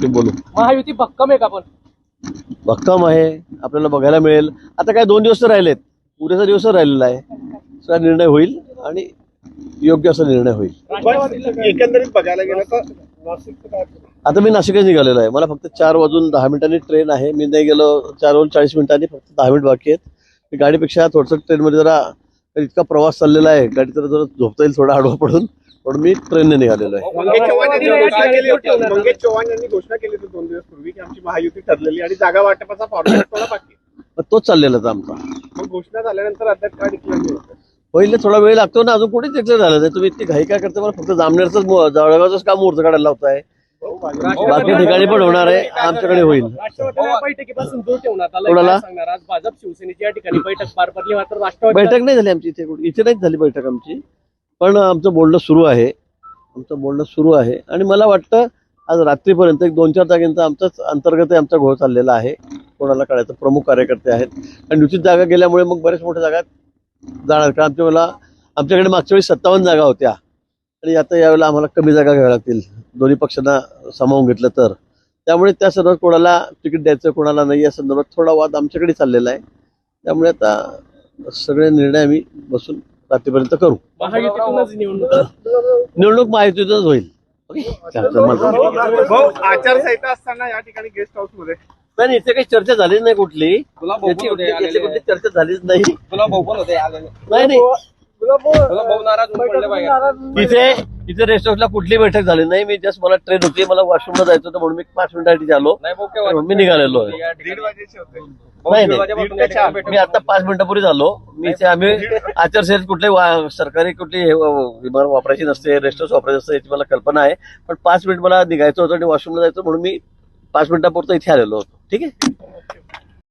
बोलू. महायुती भक्कम आहे का? पण भक्कम आहे, आपल्याला बघायला मिळेल. आता काय 2 दिवस तर राहिलेत, उद्याचा दिवस राहिलेला आहे. सगळा निर्णय होईल आणि योग्य असा निर्णय होईल. एकंदरीत बघायला गेलं तर आता मी नाशिकच निघालेलो आहे. मला फक्त 4:10 ट्रेन आहे. मी नाही गेलो 4:40 फक्त 10 मिनिट बाकी आहेत. मी गाडीपेक्षा थोडंसं ट्रेनमध्ये जरा इतका प्रवास चाललेला आहे, गाडी तर जरा झोपता येईल थोडा आडवा पडून, म्हणून मी ट्रेनने निघालेलो आहे. मंगेश चव्हाण यांनी घोषणा केली होती 2 दिवस पूर्वी की आमची महायुती ठरलेली आणि जागा वाटपाचा फॉर्म्युला थोडा बाकी आहे. मग तोच चाललेला आहे आमचा. मग घोषणा झाल्यानंतर अद्याप काय डिक्लेअर नाही होतं. पहिले थोडा वेळ लागतो ना, अजून कुठेच डिक्लेअर झालं नाही. तुम्ही इतकी घाई काय करता? मला फक्त जामनेरच जळगावच काम मुहूर्त काढायला लावताय. बाकी ठिकाणी पण होणार आहे, आमच्याकडे होईल. राष्ट्रवादीला बैठकीपासून दूर ठेवण्यात आलं. कोणाला? काय सांगणार? आज भाजप शिवसेनेची या ठिकाणी बैठक पार पडली, मात्र राष्ट्रवादी बैठक नाही झाली आमची इथे नाहीच झाली बैठक आमची. पण आमचं बोलणं सुरू आहे आणि मला वाटतं आज रात्रीपर्यंत एक 2-4 जागेंचा आमचाच अंतर्गत आमचा घोळ चाललेला आहे. कोणाला कळायचं, प्रमुख कार्यकर्ते आहेत आणि निश्चित जागा गेल्यामुळे मग बऱ्याच मोठ्या जागा जाणार. कारण आमच्याकडे मागच्या वेळी 57 जागा होत्या आणि आता यावेळेला आम्हाला कमी जागा घ्याव्या लागतील, दोन्ही पक्षांना सामावून घेतलं तर. त्यामुळे त्या संदर्भात कोणाला तिकीट द्यायचं कोणाला नाही या संदर्भात थोडा वाद आमच्याकडे चाललेला आहे. त्यामुळे आता सगळे निर्णय आम्ही बसून रात्रीपर्यंत करू. महायुतीतूनच निवडणूक महायुतीतूनच होईल. भाऊ, आचारसंहिता असताना या ठिकाणी गेस्ट हाऊस मध्ये नाही, इथे काही चर्चा झालीच नाही कुठली. याची कुठली चर्चा झालीच नाही. नाही इथे रेस्ट हाऊसला कुठली बैठक झाली नाही. मी जस्ट मला ट्रेन होती, मला वॉशरूमला जायचं होतं म्हणून मी 5 मिनिटांसाठी आलो, मी निघालेलो आहे. 1:30 वाजेचे होते. नाही, मी आता 5 मिनिटापूर्वी झालो. आम्ही आचारसंहितेत सरकारी कुठली इमारत वापरायची नसते, रेस्ट हाऊस वापरायचं असतं याची मला कल्पना आहे. पण 5 मिनिट मला निघायचं होतं आणि वॉशरूमला जायचं म्हणून मी 5 मिनिटापुरतं इथे आलेलो होतो. ठीक आहे.